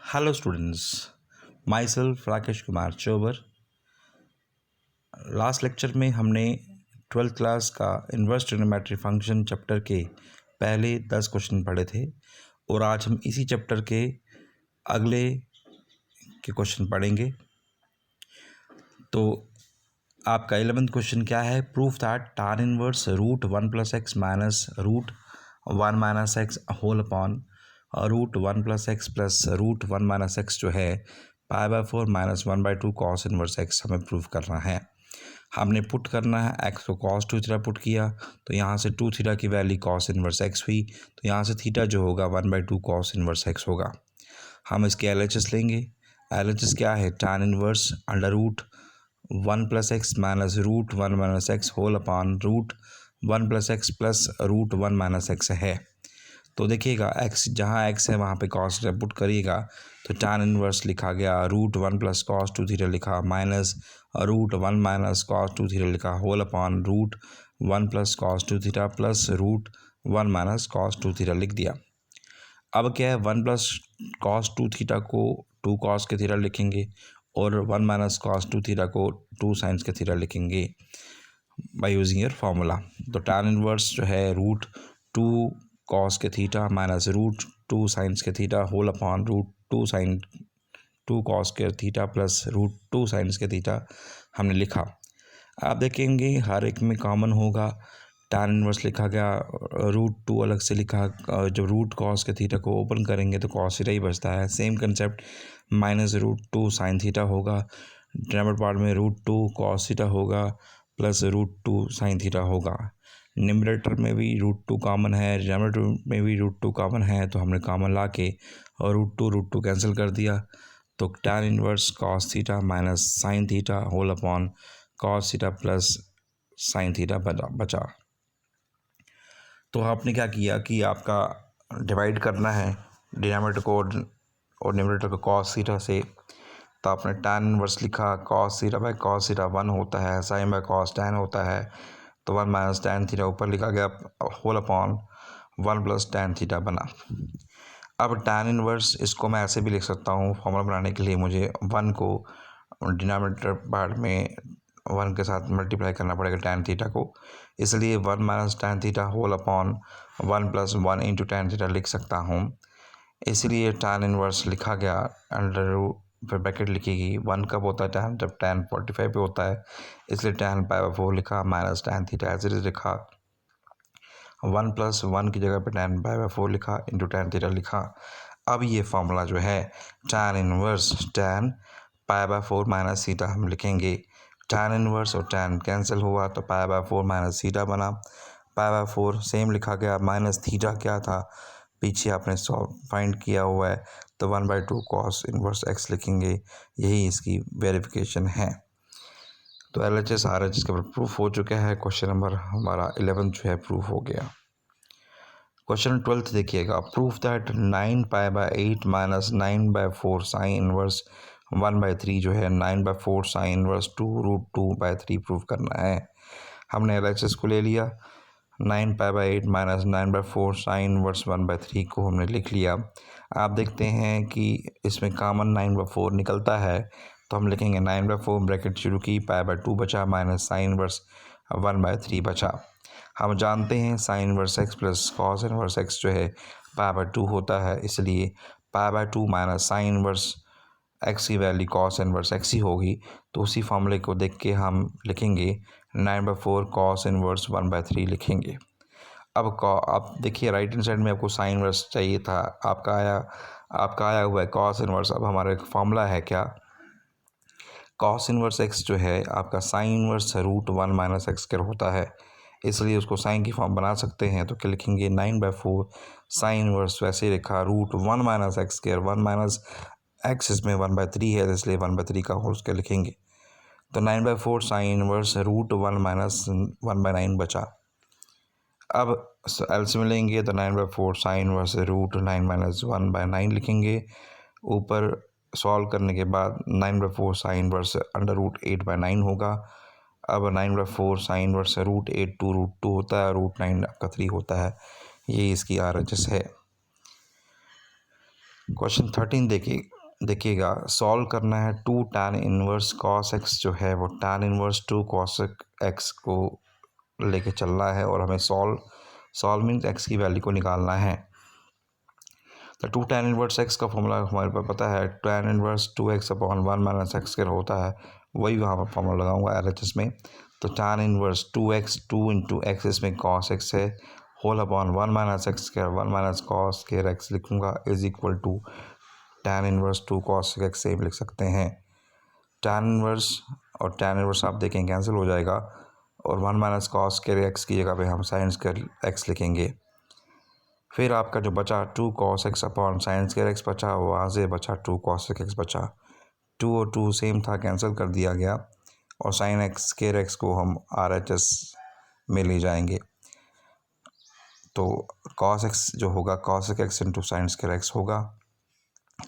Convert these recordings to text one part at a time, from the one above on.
Hello students, myself Rakesh Kumar Chobar. Last lecture में हमने 12th class का इन्वर्स ट्रिग्नोमेट्री फंक्शन चैप्टर के पहले 10 क्वेश्चन पढ़े थे और आज हम इसी चैप्टर के अगले के क्वेश्चन पढ़ेंगे। तो आपका 11th क्वेश्चन क्या है? Proof that tan inverse root 1 plus x minus root 1 minus x whole upon root 1 plus x plus root 1 minus x जो है π/4 माइनस 1/2 कॉस इनवर्स एक्स हमें प्रूफ करना है। हमने पुट करना है, एक्स को कॉस 2 थीटा पुट किया तो यहाँ से 2 थीटा की वैल्यू कॉस इनवर्स एक्स हुई, तो यहाँ से थीटा जो होगा 1/2 कॉस इनवर्स एक्स होगा। हम इसके LHS लेंगे। LHS क्या है? tan inverse under root 1 plus x minus root 1 minus x whole upon root 1 plus x plus root 1 minus x है। तो देखिएगा x जहाँ x है वहाँ पे cos थीटा पुट करिएगा तो tan इनवर्स लिखा गया रूट 1 प्लस कॉस 2 थीटा लिखा minus root 1 minus cos 2 theta लिखा whole upon root 1 plus cos 2 theta plus root 1 minus cos 2 theta लिख दिया। अब क्या है, 1 प्लस कॉस 2 थीटा को 2 कॉस के थीटा लिखेंगे और 1 माइनस कॉस 2 थीटा को 2 साइंस के थीटा लिखेंगे बाय यूजिंग योर फार्मूला। तो tan इनवर्स जो है रूट 2 कॉस के थीटा माइनस रूट 2 साइंस के theta whole upon root 2 sine 2 cos के थीटा प्लस रूट 2 साइंस के थीटा हमने लिखा। आप देखेंगे हर एक में कॉमन होगा। tan इनवर्स लिखा गया, रूट 2 अलग से लिखा, जब रूट कॉस के थीटा को ओपन करेंगे तो कॉस थीटा ही बचता है। Same concept minus root 2 sine theta होगा, डिनोमिनेटर पार्ट में रूट 2 कॉस थीटा होगा प्लस रूट 2 साइन थीटा होगा। न्यूमरेटर में भी रूट 2 कॉमन है, डिनोमिनेटर में भी रूट 2 कॉमन है, तो हमने कॉमन ला के और रूट 2 कैंसिल कर दिया तो tan inverse cos theta minus sine theta whole upon cos theta plus sine theta बचा। तो आपने क्या किया कि आपका डिवाइड करना है डिनोमिनेटर को और न्यूमरेटर को कॉस थीटा से, तो आपने tan इनवर्स लिखा cos theta by cos theta 1 होता है, साइन बाय कॉस tan होता है, तो 1 माइनस tan थीटा ऊपर लिखा गया whole upon 1 plus tan theta बना। अब tan इनवर्स इसको मैं ऐसे भी लिख सकता हूँ, फॉर्मूला बनाने के लिए मुझे 1 को डिनोमिनेटर पार्ट में 1 के साथ मल्टीप्लाई करना पड़ेगा tan थीटा को, इसलिए 1 minus tan theta whole upon 1 plus 1 into tan theta लिख सकता हूँ। इसलिए tan इनवर्स लिखा गया अंडर रूट, फिर ब्रैकेट लिखिएगी 1 कब होता है tan, जब tan 45 पे होता है, इसलिए tan π/4 लिखा minus tan theta as it is लिखा, 1 प्लस 1 की जगह पे tan π/4 लिखा इंटू tan थीटा लिखा। अब ये फार्मूला जो है tan inverse tan π/4 minus theta हम लिखेंगे। tan इनवर्स और tan कैंसिल हुआ तो π/4 माइनस थीटा बना। π/4 सेम लिखा गया, माइनस थीटा क्या था पीछे आपने फाइंड किया हुआ है, तो 1/2 कॉस इनवर्स एक्स लिखेंगे। यही इसकी वेरिफिकेशन है। तो LHS RHS का प्रूफ हो चुका है। क्वेश्चन नंबर हमारा 11 जो है प्रूफ हो गया। क्वेश्चन 12 देखिएगा, proof that 9π/8 minus 9/4 sine inverse 1/3 जो है 9/4 साइन इनवर्स 2√2/3 प्रूफ करना है। हमने LHS को ले लिया, 9π/8 माइनस 9/4 साइन इनवर्स 1/3 को हमने लिख लिया। आप देखते हैं कि इसमें कॉमन 9/4 निकलता है, तो हम लिखेंगे 9/4 ब्रैकेट शुरू की, π/2 बचा माइनस साइन इनवर्स 1/3 बचा। हम जानते हैं sine inverse x plus cos inverse x जो है π/2 होता है, इसलिए π/2 माइनस साइन इनवर्स एक्स की वैल्यू कॉस इनवर्स एक्स ही होगी। तो उसी फॉर्मूले को देख के हम लिखेंगे 9/4 कॉस इनवर्स 1/3 लिखेंगे। अब देखिए राइट हैंड साइड में आपको साइन इनवर्स चाहिए था, आपका आया हुआ है कॉस इनवर्स। अब हमारा एक फॉर्मूला है क्या, कॉस इनवर्स एक्स जो है आपका sine inverse root 1 minus x square होता है, इसलिए उसको साइन की फॉर्म बना सकते हैं। तो क्या लिखेंगे 9/4 साइन इनवर्स, वैसे लिखा root 1 minus x square, 1 minus x इसमें 1/3 है, इसलिए 1/3 का होल स्क्वायर लिखेंगे। तो 9/4 साइन इनवर्स रूट 1 माइनस 1/9 बचा। अब एलसीएम लेंगे तो 9/4 साइन इनवर्स रूट 9 माइनस 1/9 लिखेंगे। ऊपर सॉल्व करने के बाद 9/4 साइन इनवर्स अंडर रूट 8/9 होगा। अब 9/4 साइन इनवर्स रूट 8 2√2 होता है, रूट 9 आपका 3 होता है। ये इसकी RHS है। क्वेश्चन 13 देखिए, देखिएगा सॉल्व करना है 2 tan इनवर्स cos x जो है वो tan इनवर्स 2 cos x को लेके चलना है और हमें सॉल्व मीन्स x की वैल्यू को निकालना है। तो 2 tan इनवर्स x का फॉर्मूला हमारे पास पता है, tan inverse 2x upon 1 minus x square होता है, वही वहाँ पर फॉर्मूला लगाऊंगा LHS में। तो tan inverse 2x 2 into x इसमें cos x है whole upon 1 minus x square 1 minus cos square x लिखूँगा is equal to tan inverse 2 cos x same लिख सकते हैं। tan इनवर्स और tan इनवर्स आप देखें कैंसिल हो जाएगा और 1 माइनस cos स्क्वायर x की जगह पे हम sin स्क्वायर x लिखेंगे। फिर आपका जो बचा 2 cos x upon sin square x बचा, वहाँ से बचा 2 cos x बचा, 2 और 2 सेम था, कैंसिल कर दिया गया और sin x स्क्वायर x को हम RHS में ले जाएंगे। तो cos x जो होगा cos x into sine square x होगा।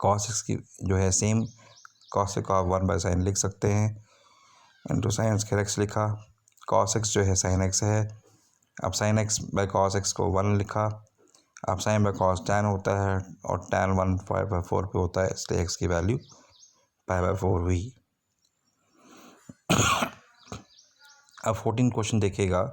cos x की जो है सेम cos का 1 बाई साइन लिख सकते हैं इंटू साइन स्क्वायर x लिखा। cos x जो है sin x है, अब sin x by cos x को 1 लिखा। अब sin बाई cos tan होता है और tan 1 5/4 पे होता है, इसलिए x की वैल्यू 5/4 हुई। अब 14 क्वेश्चन देखिएगा,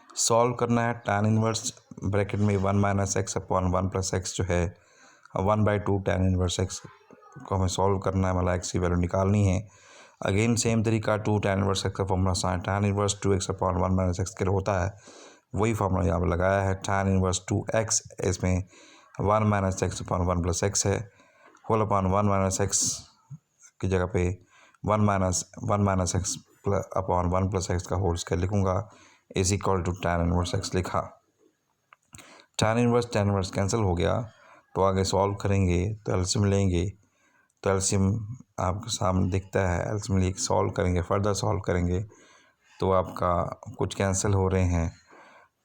सॉल्व करना है tan इनवर्स ब्रैकेट में 1 minus x upon 1 plus x जो है 1/2 tan इनवर्स एक्स को हमें सॉल्व करना है, मतलब एक्स की वैल्यू निकालनी है। अगेन सेम तरीका 2 tan इनवर्स एक्स का formula tan inverse 2x upon 1 minus x के लिए होता है, वही फार्मूला यहाँ पर लगाया है। tan इनवर्स 2x इसमें 1 minus x upon 1 plus x है होल अपॉन 1 माइनस एक्स की जगह पे 1 minus x upon 1 plus x का होल स्क्वायर लिखूँगा is equal to tan inverse x लिखा। tan इनवर्स कैंसिल हो गया, तो आगे सॉल्व करेंगे तो एलसीएम लेंगे, तो एलसीएम आपके सामने दिखता है, एलसीएम ले सॉल्व करेंगे, फर्दर सॉल्व करेंगे तो आपका कुछ कैंसिल हो रहे हैं,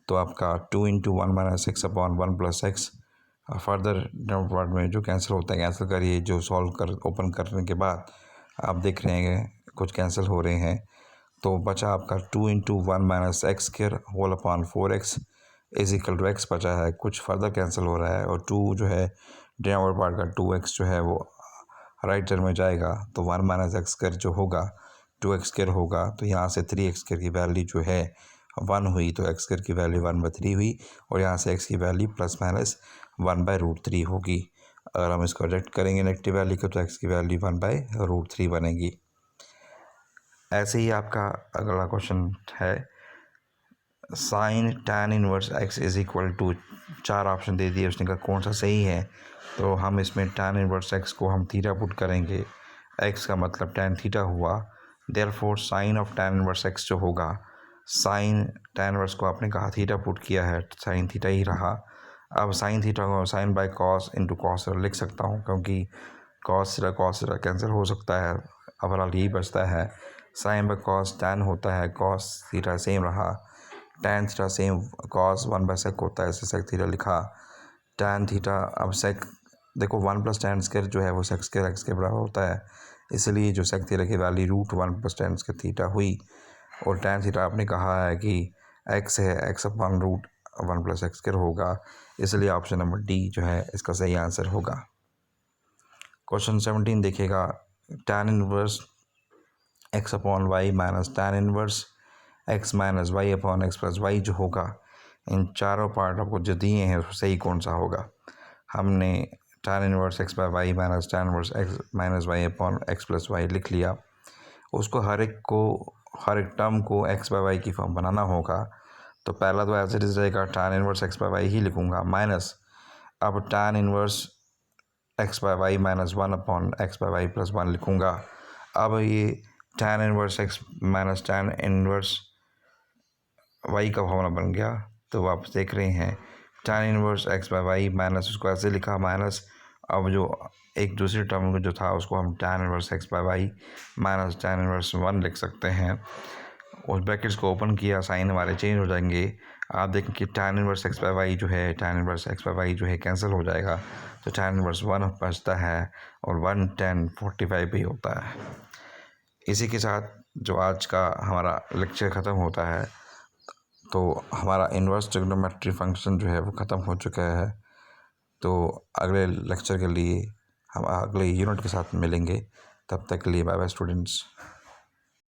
तो आपका 2 into 1 minus x upon 1 plus x further part में जो कैंसिल होता है कैंसिल करिए। जो सॉल्व कर ओपन करने के बाद आप देख रहे हैं कुछ कैंसिल हो रहे हैं, तो बचा आपका 2 into 1 minus x square whole upon 4x is equal to x बचा है, कुछ फर्दर कैंसिल हो रहा है और 2 जो है डिनोमिनेटर पार्ट का 2x जो है वो राइट साइड में जाएगा, तो 1 माइनस एक्स स्क्वायर जो होगा 2x स्क्वायर होगा, तो यहाँ से 3x स्क्वायर की वैल्यू जो है 1 हुई, तो x स्क्वायर की वैल्यू 1/3 हुई और यहाँ से x की वैल्यू प्लस माइनस 1/√3 होगी। अगर हम इसको रिजेक्ट करेंगे नेगेटिव वैल्यू को, तो x की वैल्यू 1/√3 बनेगी। ऐसे ही आपका अगला क्वेश्चन है sine tan inverse x is equal to, 4 option दे दिए, उसने कहा कौन सा सही है, तो हम इसमें tan इनवर्स x को हम थीटा पुट करेंगे, x का मतलब tan थीटा हुआ, therefore sign of tan inverse x जो होगा, साइन tan इनवर्स को आपने कहा थीटा पुट किया है, साइन थीटा ही रहा। अब साइन थीटा को sine by cos into cos लिख सकता हूँ, क्योंकि कॉस कैंसिल हो सकता है, ओवरऑल यही बचता है। साइन बाई कॉस tan होता है, कॉस थीटा सेम रहा, tan theta same cos 1/sec होता है, इसे sec थीटा लिखा। tan थीटा अब sec देखो 1 प्लस tan स्क्वायर जो है वो sec स्क्वायर x के बराबर होता है, इसलिए जो sec थीटा की value √1 plus tan square theta हुई और tan थीटा आपने कहा है कि x है, x upon √1 plus x square होगा, इसलिए ऑप्शन नंबर डी जो है इसका सही आंसर होगा। क्वेश्चन 17 देखिएगा, tan इनवर्स x अपॉन y minus tan inverse x minus y upon x plus y जो होगा, इन चारों पार्ट आपको जो दिए हैं उसमें सही कौन सा होगा। हमने tan inverse x by y minus tan inverse x minus y upon x plus y लिख लिया, उसको हर एक टर्म को x बाई वाई की फॉर्म बनाना होगा, तो पहला तो ऐसे रहेगा tan inverse x by y ही लिखूँगा, माइनस अब tan inverse x by y minus 1 upon x by y plus 1 लिखूँगा। अब ये tan inverse x minus tan inverse y का फॉर्मूला बन गया, तो आप देख रहे हैं tan inverse x by y minus, उसको ऐसे लिखा माइनस, अब जो एक दूसरी टर्म जो था उसको हम tan inverse x by y minus tan inverse 1 लिख सकते हैं। उस ब्रैकेट्स को ओपन किया, साइन हमारे चेंज हो जाएंगे, आप देखें कि tan inverse x by y जो है tan inverse x by y जो है कैंसिल हो जाएगा, तो tan इनवर्स 1 बचता है और 1 tan 45 भी होता है। इसी के साथ जो आज का हमारा लेक्चर ख़त्म होता है, तो हमारा इन्वर्स ट्रिग्नोमेट्री फंक्शन जो है वो ख़त्म हो चुका है। तो अगले लेक्चर के लिए हम अगले यूनिट के साथ मिलेंगे। तब तक के लिए बाय बाय स्टूडेंट्स।